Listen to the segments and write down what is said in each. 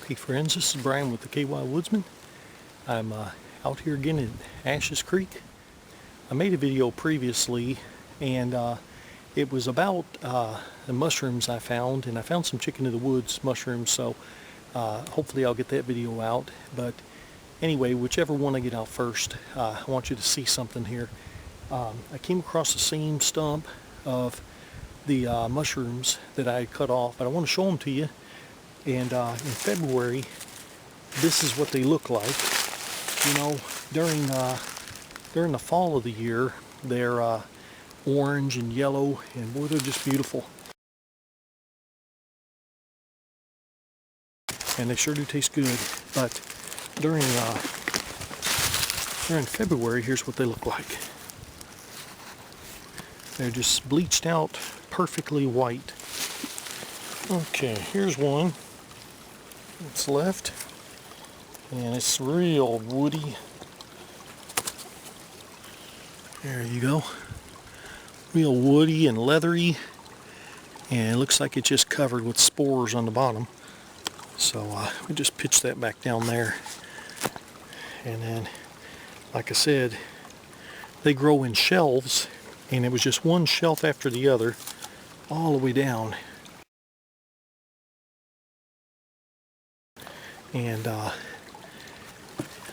Hey friends, this is Brian with the KY Woodsman. I'm out here again at Ashes Creek. I made a video previously and it was about the mushrooms I found, and I found some chicken of the woods mushrooms, so hopefully I'll get that video out. But anyway, whichever one I get out first, I want you to see something here. I came across the same stump of the mushrooms that I cut off, but I want to show them to you. And in February, this is what they look like. You know, during the fall of the year, they're orange and yellow, and boy, they're just beautiful. And they sure do taste good. But during February, here's what they look like. They're just bleached out, perfectly white. Okay, here's one. It's left, and it's real woody. There you go. Real woody and leathery, and it looks like it's just covered with spores on the bottom. So we just pitch that back down there, and then, like I said, they grow in shelves, and it was just one shelf after the other all the way down. And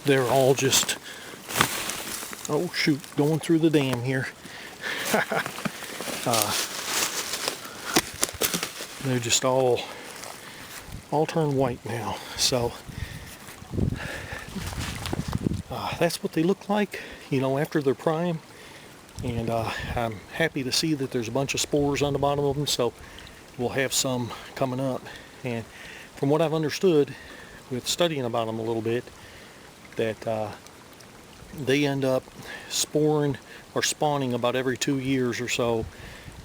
they're all just, oh shoot, going through the dam here. They're just all turned white now. So that's what they look like, you know, after their prime. And I'm happy to see that there's a bunch of spores on the bottom of them, so we'll have some coming up. And from what I've understood with studying about them a little bit, that they end up sporing or spawning about every 2 years or so.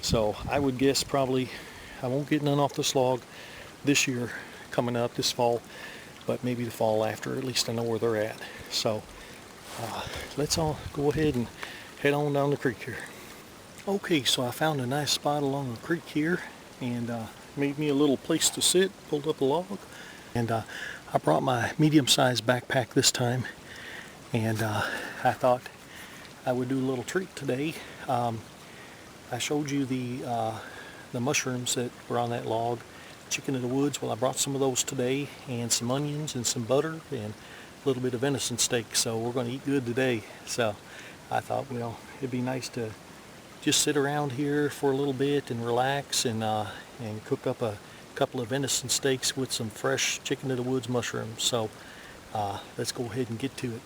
So I would guess probably I won't get none off this log this year coming up this fall, but maybe the fall after. At least I know where they're at. So let's all go ahead and head on down the creek here. Okay, so I found a nice spot along the creek here, and made me a little place to sit, pulled up a log, and I brought my medium-sized backpack this time, and I thought I would do a little treat today. I showed you the mushrooms that were on that log, chicken of the woods. Well, I brought some of those today, and some onions and some butter and a little bit of venison steak, so we're going to eat good today. So I thought, well, it'd be nice to just sit around here for a little bit and relax, and cook up a couple of venison steaks with some fresh chicken of the woods mushrooms. So let's go ahead and get to it.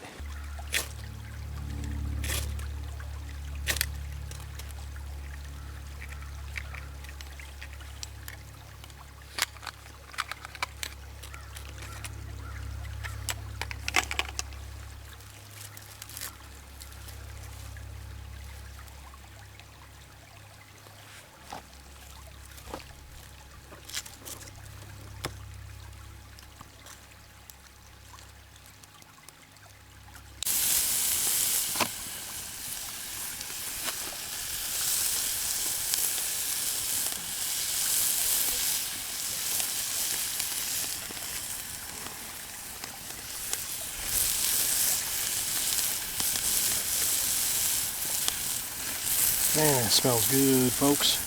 Man, it smells good, folks.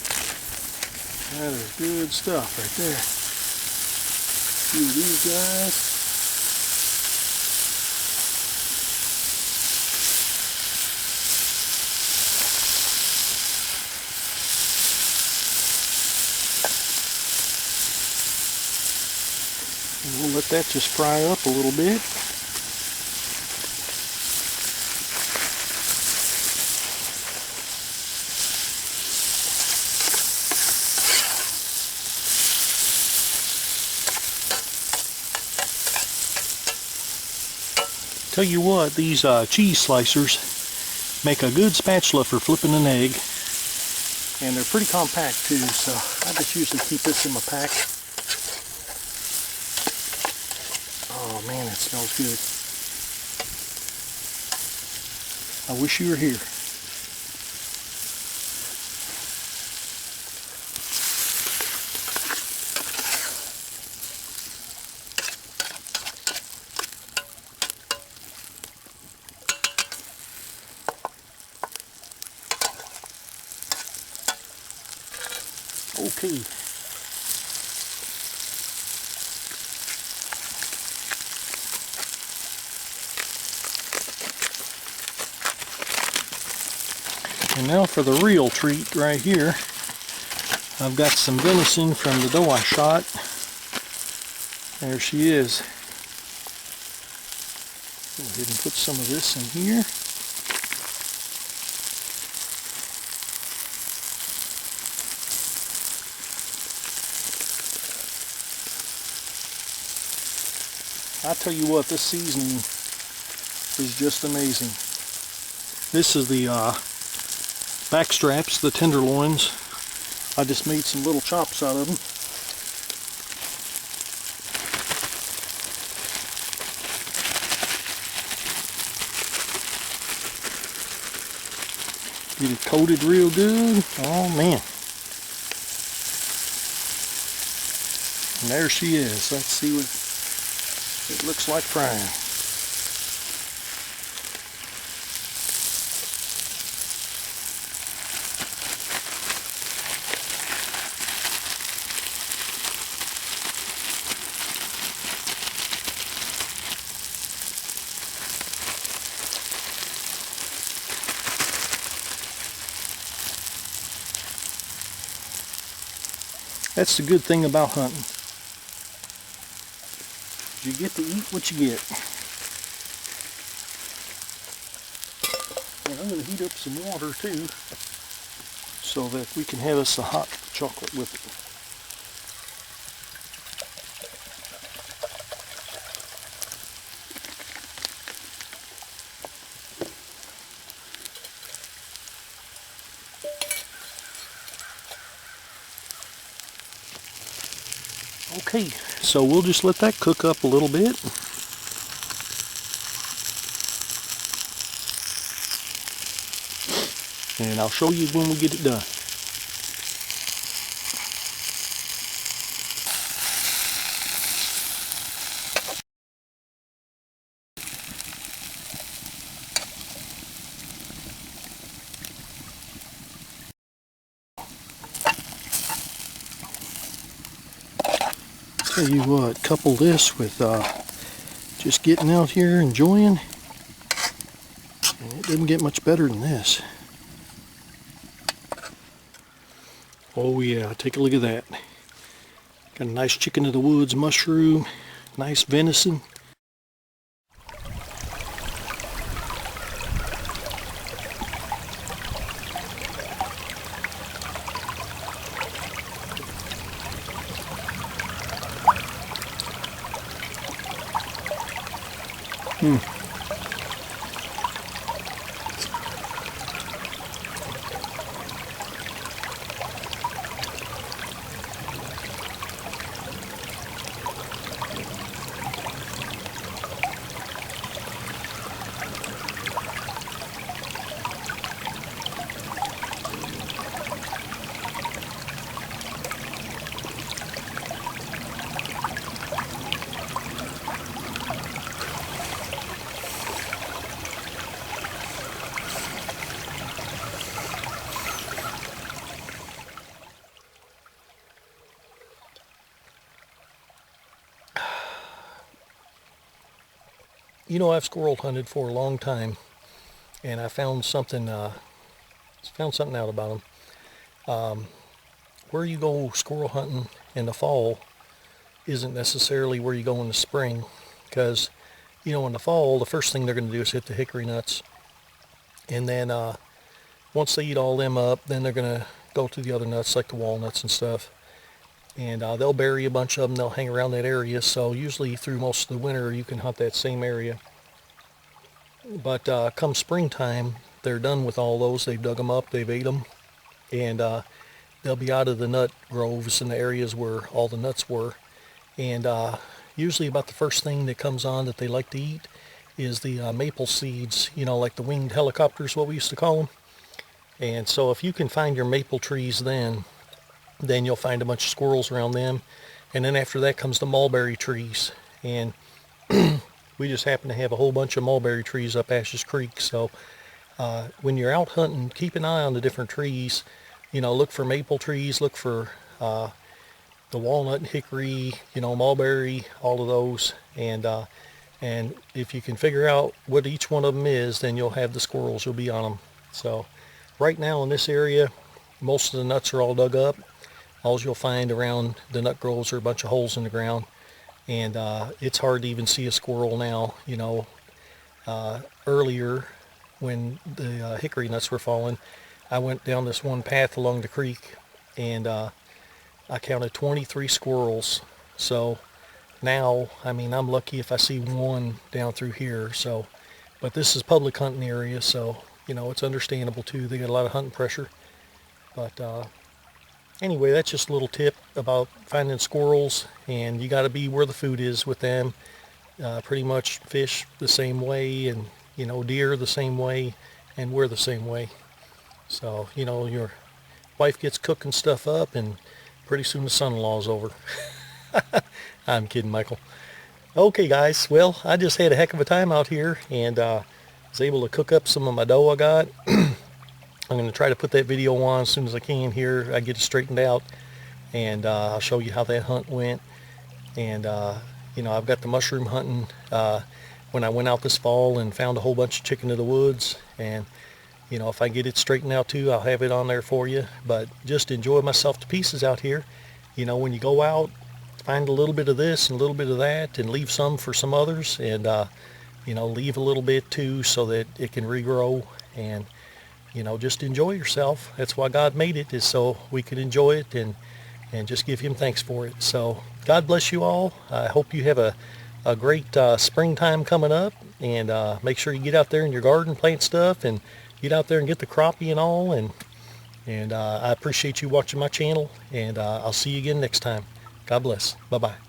That is good stuff right there. A few of these guys. And we'll let that just fry up a little bit. Tell you what, these cheese slicers make a good spatula for flipping an egg, and they're pretty compact too, so I just usually keep this in my pack. Oh man, it smells good. I wish you were here. Okay. And now for the real treat right here. I've got some venison from the doe I shot. There she is. Go ahead and put some of this in here. I tell you what, this seasoning is just amazing. This is the back straps, the tenderloins. I just made some little chops out of them. Get it coated real good. Oh man. And there she is. Let's see what it looks like frying. That's the good thing about hunting. You get to eat what you get. And I'm going to heat up some water too, so that we can have us a hot chocolate with it. Okay, so we'll just let that cook up a little bit. And I'll show you when we get it done. Tell you what, couple this with just getting out here enjoying, and it doesn't get much better than this. Oh yeah, take a look at that. Got a nice chicken of the woods mushroom, nice venison. You know, I've squirrel hunted for a long time, and I found something out about them. Where you go squirrel hunting in the fall isn't necessarily where you go in the spring, because you know, in the fall the first thing they're going to do is hit the hickory nuts, and then once they eat all them up, then they're going to go to the other nuts like the walnuts and stuff, and they'll bury a bunch of them. They'll hang around that area, so usually through most of the winter you can hunt that same area. But come springtime, they're done with all those. They've dug them up, they've ate them, and they'll be out of the nut groves in the areas where all the nuts were. And usually about the first thing that comes on that they like to eat is the maple seeds, you know, like the winged helicopters, what we used to call them. And so if you can find your maple trees then you'll find a bunch of squirrels around them. And then after that comes the mulberry trees. And we just happen to have a whole bunch of mulberry trees up Ashes Creek. So when you're out hunting, keep an eye on the different trees. You know, look for maple trees, look for the walnut and hickory, mulberry, all of those. And if you can figure out what each one of them is, then you'll have the squirrels. You'll be on them. So right now in this area, most of the nuts are all dug up. All you'll find around the nut groves are a bunch of holes in the ground. And it's hard to even see a squirrel now. Earlier when the hickory nuts were falling, I went down this one path along the creek, and I counted 23 squirrels. So now, I'm lucky if I see one down through here. So, but this is public hunting area, so it's understandable too. They got a lot of hunting pressure. But anyway, that's just a little tip about finding squirrels, and you got to be where the food is with them. Pretty much fish the same way, and deer the same way, and we're the same way. So your wife gets cooking stuff up, and pretty soon the son-in-law's over. I'm kidding, Michael. Okay, guys. Well, I just had a heck of a time out here, and was able to cook up some of my dough I got. I'm going to try to put that video on as soon as I can here. I get it straightened out, and I'll show you how that hunt went. And I've got the mushroom hunting when I went out this fall and found a whole bunch of chicken in the woods. And if I get it straightened out too, I'll have it on there for you. But just enjoy myself to pieces out here. When you go out, find a little bit of this and a little bit of that, and leave some for some others, and leave a little bit too so that it can regrow. And just enjoy yourself. That's why God made it, is so we can enjoy it and just give him thanks for it. So God bless you all. I hope you have a great springtime coming up, and make sure you get out there in your garden, plant stuff, and get out there and get the crappie and all. And I appreciate you watching my channel, and I'll see you again next time. God bless. Bye-bye.